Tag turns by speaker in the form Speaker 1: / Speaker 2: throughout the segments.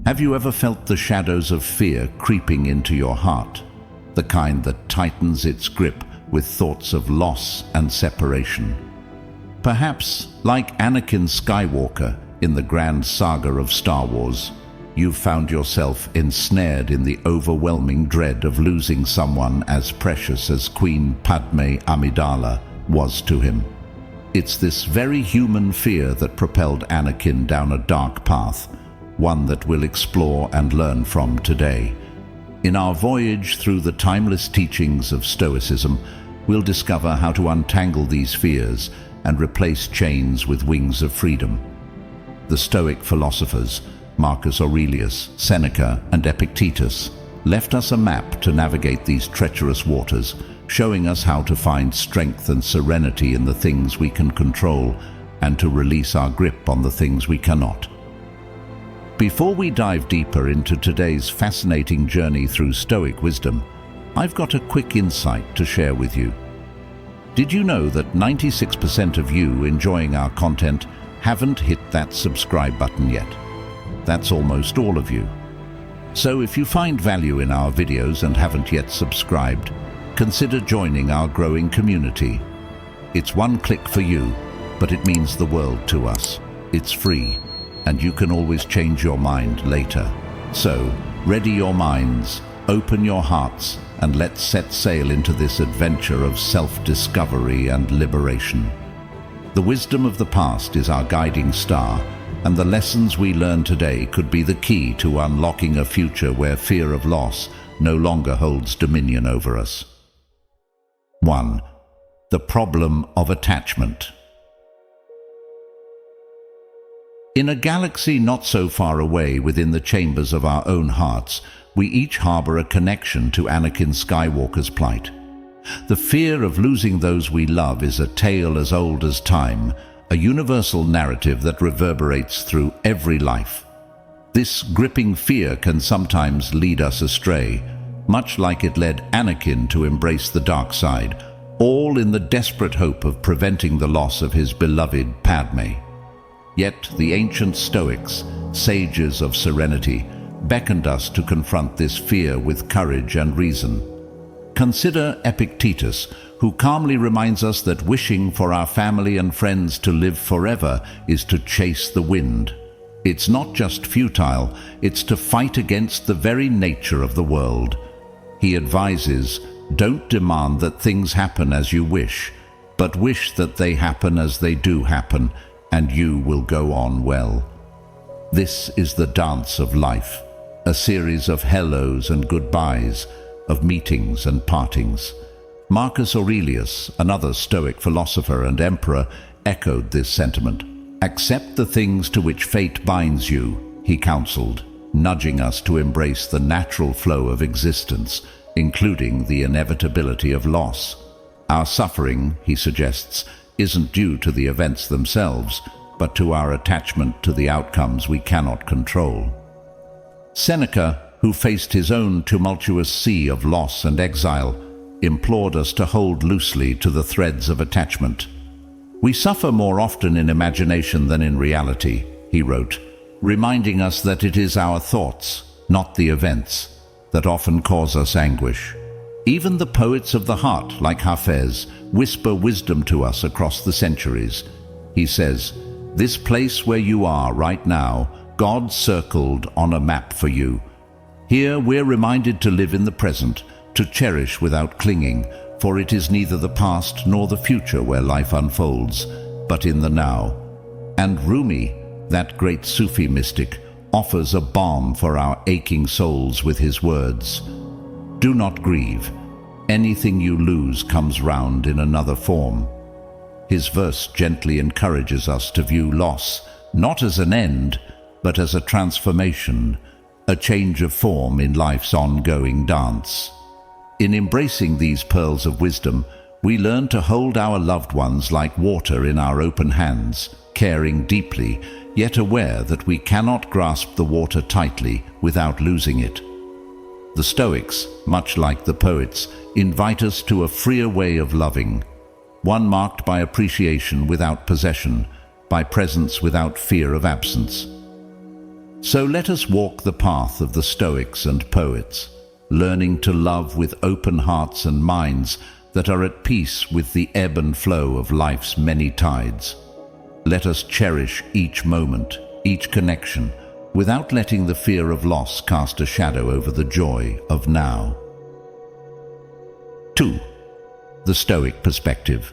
Speaker 1: Have you ever felt the shadows of fear creeping into your heart? The kind that tightens its grip with thoughts of loss and separation. Perhaps, like Anakin Skywalker in the grand saga of Star Wars, you've found yourself ensnared in the overwhelming dread of losing someone as precious as Queen Padme Amidala was to him. It's this very human fear that propelled Anakin down a dark path, one that we'll explore and learn from today. In our voyage through the timeless teachings of Stoicism, we'll discover how to untangle these fears and replace chains with wings of freedom. The Stoic philosophers, Marcus Aurelius, Seneca, and Epictetus, left us a map to navigate these treacherous waters, showing us how to find strength and serenity in the things we can control and to release our grip on the things we cannot. Before we dive deeper into today's fascinating journey through Stoic wisdom, I've got a quick insight to share with you. Did you know that 96% of you enjoying our content haven't hit that subscribe button yet? That's almost all of you. So if you find value in our videos and haven't yet subscribed, consider joining our growing community. It's one click for you, but it means the world to us. It's free, and you can always change your mind later. So, ready your minds, open your hearts, and let's set sail into this adventure of self-discovery and liberation. The wisdom of the past is our guiding star, and the lessons we learn today could be the key to unlocking a future where fear of loss no longer holds dominion over us. 1. The problem of attachment. In a galaxy not so far away within the chambers of our own hearts, we each harbor a connection to Anakin Skywalker's plight. The fear of losing those we love is a tale as old as time, a universal narrative that reverberates through every life. This gripping fear can sometimes lead us astray, much like it led Anakin to embrace the dark side, all in the desperate hope of preventing the loss of his beloved Padme. Yet the ancient Stoics, sages of serenity, beckoned us to confront this fear with courage and reason. Consider Epictetus, who calmly reminds us that wishing for our family and friends to live forever is to chase the wind. It's not just futile, it's to fight against the very nature of the world. He advises, don't demand that things happen as you wish, but wish that they happen as they do happen, and you will go on well. This is the dance of life, a series of hellos and goodbyes, of meetings and partings. Marcus Aurelius, another Stoic philosopher and emperor, echoed this sentiment. Accept the things to which fate binds you, he counseled, nudging us to embrace the natural flow of existence, including the inevitability of loss. Our suffering, he suggests, isn't due to the events themselves, but to our attachment to the outcomes we cannot control. Seneca, who faced his own tumultuous sea of loss and exile, implored us to hold loosely to the threads of attachment. We suffer more often in imagination than in reality, he wrote, reminding us that it is our thoughts, not the events, that often cause us anguish. Even the poets of the heart, like Hafez, whisper wisdom to us across the centuries. He says, "This place where you are right now, God circled on a map for you. Here we're reminded to live in the present, to cherish without clinging, for it is neither the past nor the future where life unfolds, but in the now." And Rumi, that great Sufi mystic, offers a balm for our aching souls with his words, "Do not grieve. Anything you lose comes round in another form." His verse gently encourages us to view loss not as an end, but as a transformation, a change of form in life's ongoing dance. In embracing these pearls of wisdom, we learn to hold our loved ones like water in our open hands, caring deeply, yet aware that we cannot grasp the water tightly without losing it. The Stoics, much like the poets, invite us to a freer way of loving, one marked by appreciation without possession, by presence without fear of absence. So let us walk the path of the Stoics and poets, learning to love with open hearts and minds that are at peace with the ebb and flow of life's many tides. Let us cherish each moment, each connection, without letting the fear of loss cast a shadow over the joy of now. 2. The Stoic perspective.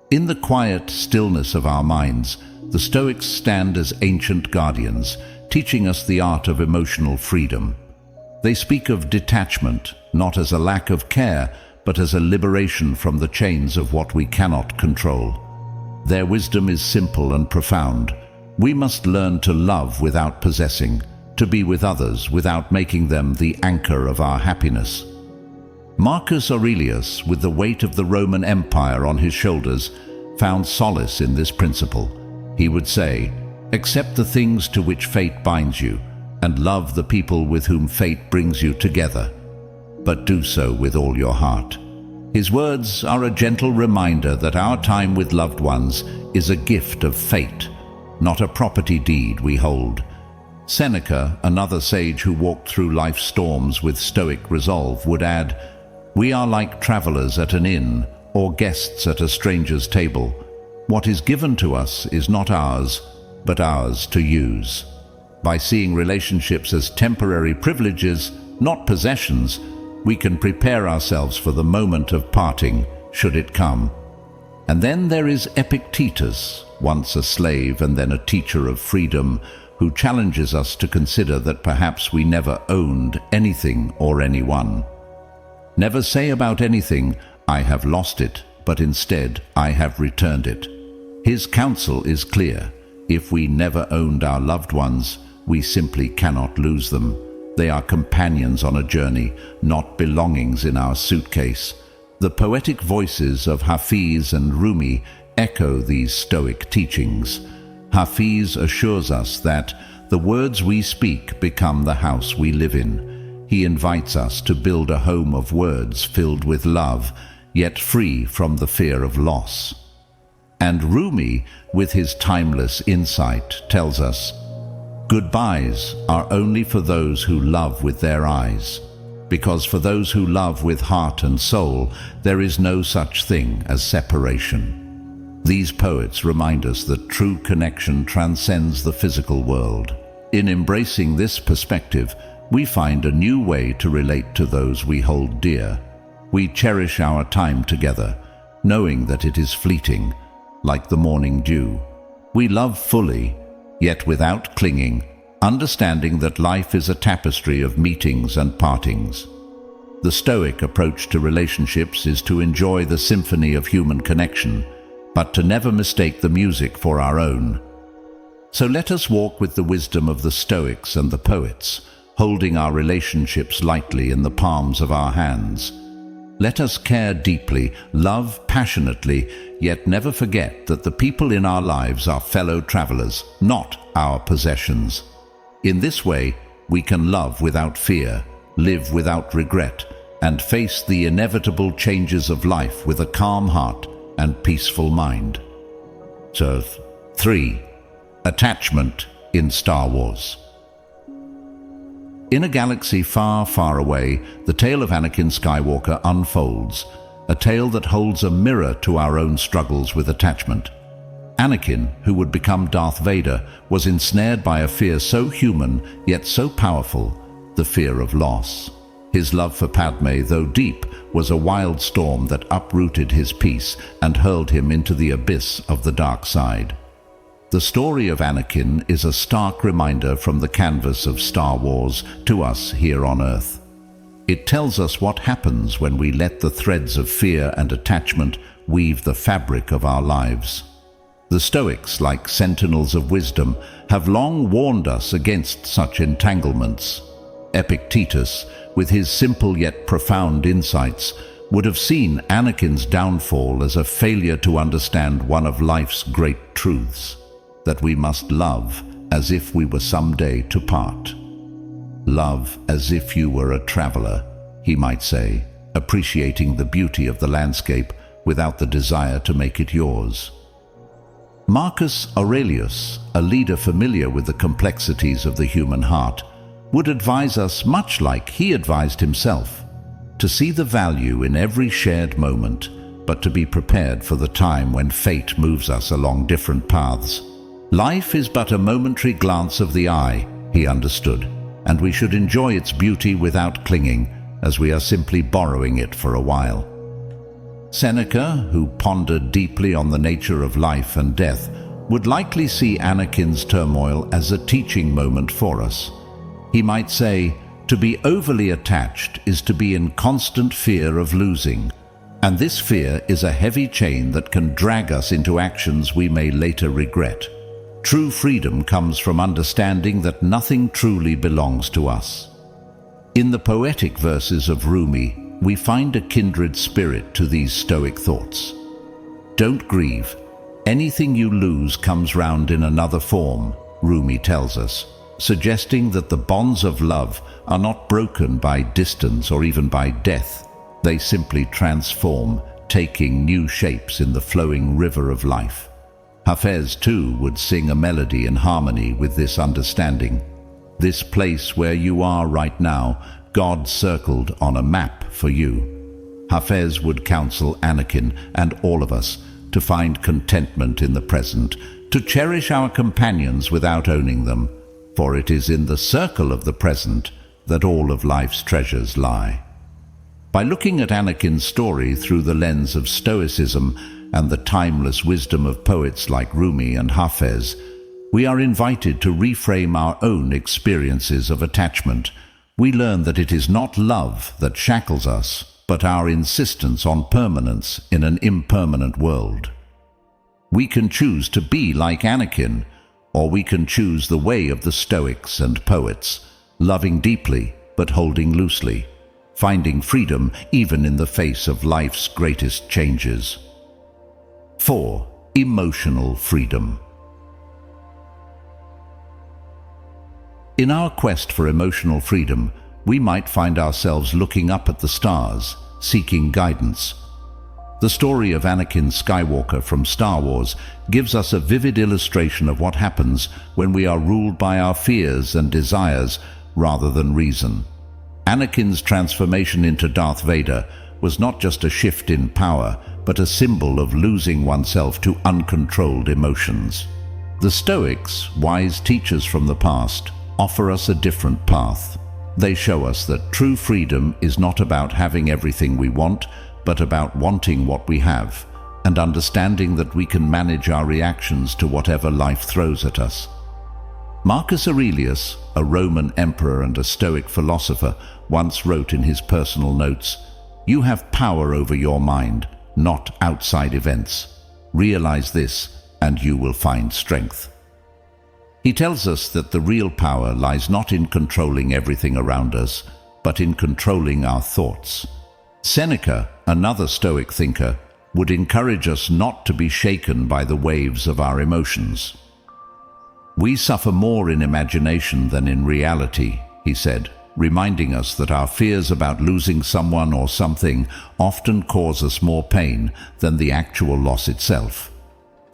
Speaker 1: In the quiet stillness of our minds, the Stoics stand as ancient guardians, teaching us the art of emotional freedom. They speak of detachment, not as a lack of care, but as a liberation from the chains of what we cannot control. Their wisdom is simple and profound. We must learn to love without possessing, to be with others without making them the anchor of our happiness. Marcus Aurelius, with the weight of the Roman Empire on his shoulders, found solace in this principle. He would say, "Accept the things to which fate binds you, and love the people with whom fate brings you together, but do so with all your heart." His words are a gentle reminder that our time with loved ones is a gift of fate, not a property deed we hold. Seneca, another sage who walked through life's storms with stoic resolve, would add, "We are like travelers at an inn, or guests at a stranger's table. What is given to us is not ours, but ours to use." By seeing relationships as temporary privileges, not possessions, we can prepare ourselves for the moment of parting, should it come. And then there is Epictetus, once a slave and then a teacher of freedom, who challenges us to consider that perhaps we never owned anything or anyone. Never say about anything, "I have lost it," but instead, "I have returned it." His counsel is clear. If we never owned our loved ones, we simply cannot lose them. They are companions on a journey, not belongings in our suitcase. The poetic voices of Hafiz and Rumi echo these Stoic teachings. Hafiz assures us that the words we speak become the house we live in. He invites us to build a home of words filled with love, yet free from the fear of loss. And Rumi, with his timeless insight, tells us, "Goodbyes are only for those who love with their eyes, because for those who love with heart and soul, there is no such thing as separation." These poets remind us that true connection transcends the physical world. In embracing this perspective, we find a new way to relate to those we hold dear. We cherish our time together, knowing that it is fleeting, like the morning dew. We love fully, yet without clinging, understanding that life is a tapestry of meetings and partings. The Stoic approach to relationships is to enjoy the symphony of human connection, but to never mistake the music for our own. So let us walk with the wisdom of the Stoics and the poets, holding our relationships lightly in the palms of our hands. Let us care deeply, love passionately, yet never forget that the people in our lives are fellow travelers, not our possessions. In this way, we can love without fear, live without regret, and face the inevitable changes of life with a calm heart and peaceful mind. So, 3. Attachment in Star Wars. In a galaxy far, far away, the tale of Anakin Skywalker unfolds, a tale that holds a mirror to our own struggles with attachment. Anakin, who would become Darth Vader, was ensnared by a fear so human, yet so powerful, the fear of loss. His love for Padme, though deep, was a wild storm that uprooted his peace and hurled him into the abyss of the dark side. The story of Anakin is a stark reminder from the canvas of Star Wars to us here on Earth. It tells us what happens when we let the threads of fear and attachment weave the fabric of our lives. The Stoics, like sentinels of wisdom, have long warned us against such entanglements. Epictetus, with his simple yet profound insights, would have seen Anakin's downfall as a failure to understand one of life's great truths, that we must love as if we were someday to part. Love as if you were a traveler, he might say, appreciating the beauty of the landscape without the desire to make it yours. Marcus Aurelius, a leader familiar with the complexities of the human heart, would advise us much like he advised himself, to see the value in every shared moment, but to be prepared for the time when fate moves us along different paths. Life is but a momentary glance of the eye, he understood, and we should enjoy its beauty without clinging, as we are simply borrowing it for a while. Seneca, who pondered deeply on the nature of life and death, would likely see Anakin's turmoil as a teaching moment for us. He might say, to be overly attached is to be in constant fear of losing, and this fear is a heavy chain that can drag us into actions we may later regret. True freedom comes from understanding that nothing truly belongs to us. In the poetic verses of Rumi, we find a kindred spirit to these Stoic thoughts. Don't grieve. Anything you lose comes round in another form, Rumi tells us, suggesting that the bonds of love are not broken by distance or even by death. They simply transform, taking new shapes in the flowing river of life. Hafez, too, would sing a melody in harmony with this understanding. This place where you are right now, God circled on a map for you. Hafez would counsel Anakin and all of us to find contentment in the present, to cherish our companions without owning them, for it is in the circle of the present that all of life's treasures lie. By looking at Anakin's story through the lens of Stoicism and the timeless wisdom of poets like Rumi and Hafez, we are invited to reframe our own experiences of attachment. We learn that it is not love that shackles us, but our insistence on permanence in an impermanent world. We can choose to be like Anakin, or we can choose the way of the Stoics and poets, loving deeply but holding loosely, finding freedom even in the face of life's greatest changes. 4. Emotional freedom. In our quest for emotional freedom, we might find ourselves looking up at the stars, seeking guidance. The story of Anakin Skywalker from Star Wars gives us a vivid illustration of what happens when we are ruled by our fears and desires rather than reason. Anakin's transformation into Darth Vader was not just a shift in power, but a symbol of losing oneself to uncontrolled emotions. The Stoics, wise teachers from the past, offer us a different path. They show us that true freedom is not about having everything we want, but about wanting what we have, and understanding that we can manage our reactions to whatever life throws at us. Marcus Aurelius, a Roman emperor and a Stoic philosopher, once wrote in his personal notes, "You have power over your mind, not outside events. Realize this, and you will find strength." He tells us that the real power lies not in controlling everything around us, but in controlling our thoughts. Seneca, another Stoic thinker, would encourage us not to be shaken by the waves of our emotions. "We suffer more in imagination than in reality," he said, reminding us that our fears about losing someone or something often cause us more pain than the actual loss itself.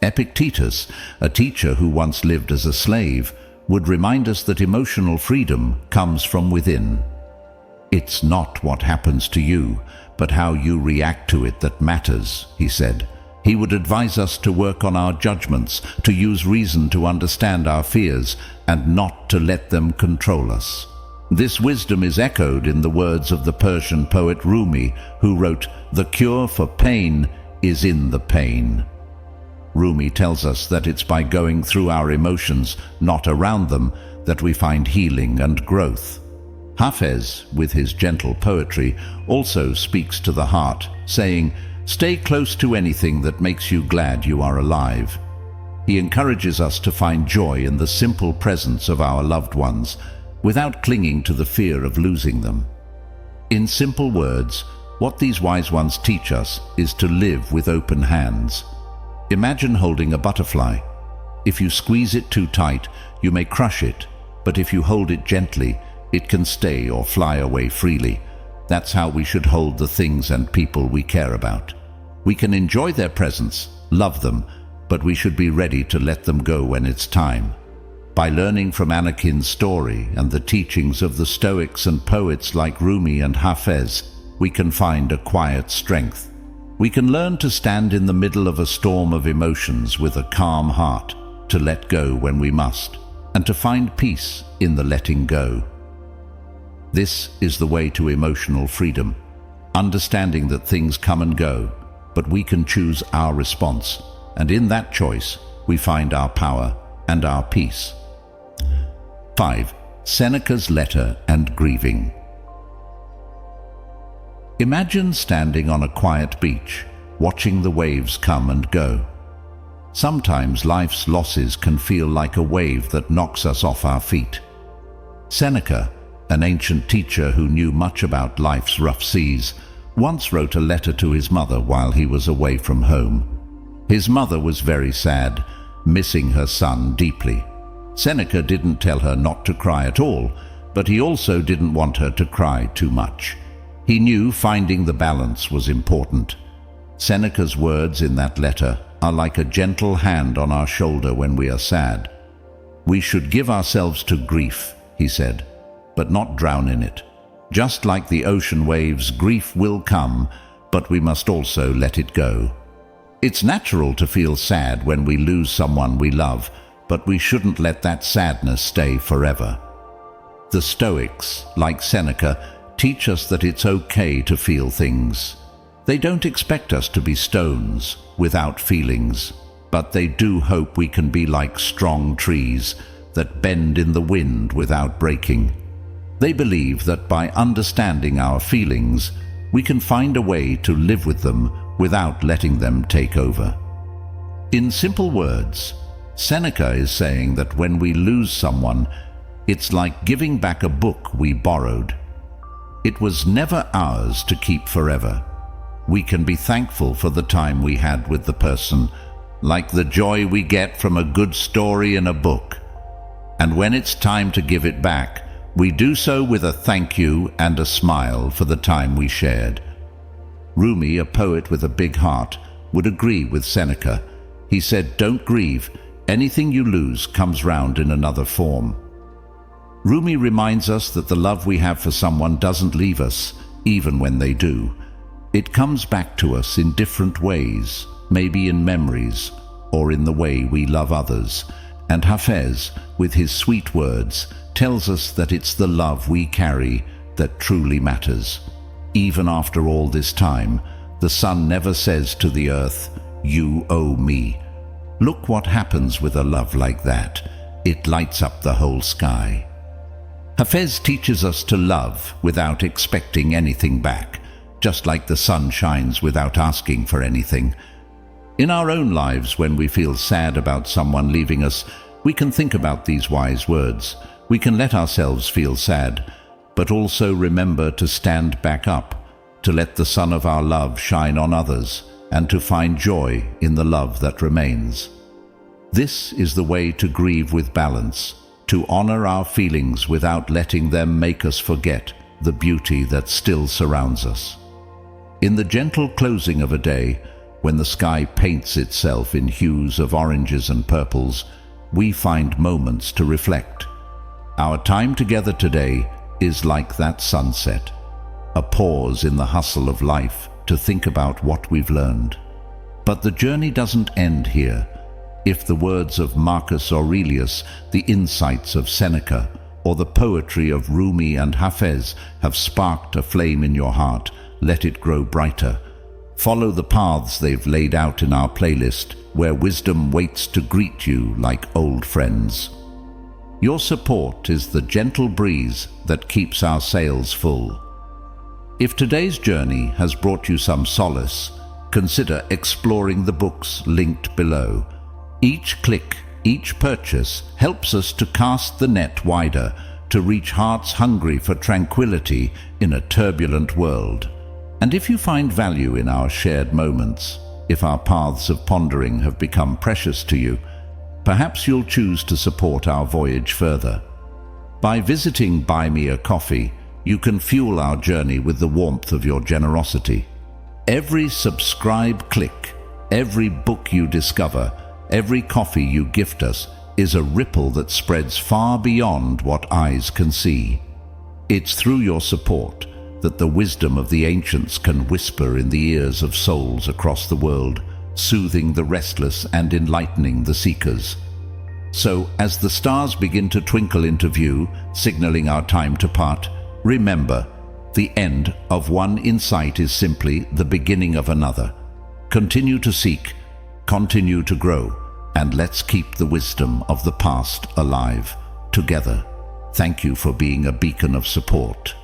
Speaker 1: Epictetus, a teacher who once lived as a slave, would remind us that emotional freedom comes from within. "It's not what happens to you, but how you react to it that matters," he said. He would advise us to work on our judgments, to use reason to understand our fears, and not to let them control us. This wisdom is echoed in the words of the Persian poet Rumi, who wrote, "The cure for pain is in the pain." Rumi tells us that it's by going through our emotions, not around them, that we find healing and growth. Hafez, with his gentle poetry, also speaks to the heart, saying, "Stay close to anything that makes you glad you are alive." He encourages us to find joy in the simple presence of our loved ones, without clinging to the fear of losing them. In simple words, what these wise ones teach us is to live with open hands. Imagine holding a butterfly. If you squeeze it too tight, you may crush it, but if you hold it gently, it can stay or fly away freely. That's how we should hold the things and people we care about. We can enjoy their presence, love them, but we should be ready to let them go when it's time. By learning from Anakin's story and the teachings of the Stoics and poets like Rumi and Hafez, we can find a quiet strength. We can learn to stand in the middle of a storm of emotions with a calm heart, to let go when we must, and to find peace in the letting go. This is the way to emotional freedom, understanding that things come and go, but we can choose our response, and in that choice, we find our power and our peace. 5. Seneca's letter and grieving. Imagine standing on a quiet beach, watching the waves come and go. Sometimes life's losses can feel like a wave that knocks us off our feet. Seneca, an ancient teacher who knew much about life's rough seas, once wrote a letter to his mother while he was away from home. His mother was very sad, missing her son deeply. Seneca didn't tell her not to cry at all, but he also didn't want her to cry too much. He knew finding the balance was important. Seneca's words in that letter are like a gentle hand on our shoulder when we are sad. We should give ourselves to grief, he said, but not drown in it. Just like the ocean waves, grief will come, but we must also let it go. It's natural to feel sad when we lose someone we love, but we shouldn't let that sadness stay forever. The Stoics, like Seneca, teach us that it's okay to feel things. They don't expect us to be stones without feelings, but they do hope we can be like strong trees that bend in the wind without breaking. They believe that by understanding our feelings, we can find a way to live with them without letting them take over. In simple words, Seneca is saying that when we lose someone, it's like giving back a book we borrowed. It was never ours to keep forever. We can be thankful for the time we had with the person, like the joy we get from a good story in a book. And when it's time to give it back, we do so with a thank you and a smile for the time we shared. Rumi, a poet with a big heart, would agree with Seneca. He said, "Don't grieve. Anything you lose comes round in another form." Rumi reminds us that the love we have for someone doesn't leave us, even when they do. It comes back to us in different ways, maybe in memories, or in the way we love others. And Hafez, with his sweet words, tells us that it's the love we carry that truly matters. Even after all this time, the sun never says to the earth, "You owe me." Look what happens with a love like that. It lights up the whole sky. Hafez teaches us to love without expecting anything back, just like the sun shines without asking for anything. In our own lives, when we feel sad about someone leaving us, we can think about these wise words. We can let ourselves feel sad, but also remember to stand back up, to let the sun of our love shine on others, and to find joy in the love that remains. This is the way to grieve with balance, to honor our feelings without letting them make us forget the beauty that still surrounds us. In the gentle closing of a day, when the sky paints itself in hues of oranges and purples, we find moments to reflect. Our time together today is like that sunset, a pause in the hustle of life to think about what we've learned. But the journey doesn't end here. If the words of Marcus Aurelius, the insights of Seneca, or the poetry of Rumi and Hafez have sparked a flame in your heart, let it grow brighter. Follow the paths they've laid out in our playlist, where wisdom waits to greet you like old friends. Your support is the gentle breeze that keeps our sails full. If today's journey has brought you some solace, consider exploring the books linked below. Each click, each purchase helps us to cast the net wider, to reach hearts hungry for tranquility in a turbulent world. And if you find value in our shared moments, if our paths of pondering have become precious to you, perhaps you'll choose to support our voyage further. By visiting Buy Me a Coffee, you can fuel our journey with the warmth of your generosity. Every subscribe click, every book you discover, every coffee you gift us is a ripple that spreads far beyond what eyes can see. It's through your support that the wisdom of the ancients can whisper in the ears of souls across the world, soothing the restless and enlightening the seekers. So, as the stars begin to twinkle into view, signaling our time to part, remember, the end of one insight is simply the beginning of another. Continue to seek, continue to grow, and let's keep the wisdom of the past alive, together. Thank you for being a beacon of support.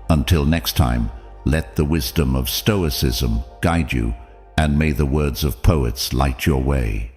Speaker 1: Until next time, let the wisdom of Stoicism guide you, and may the words of poets light your way.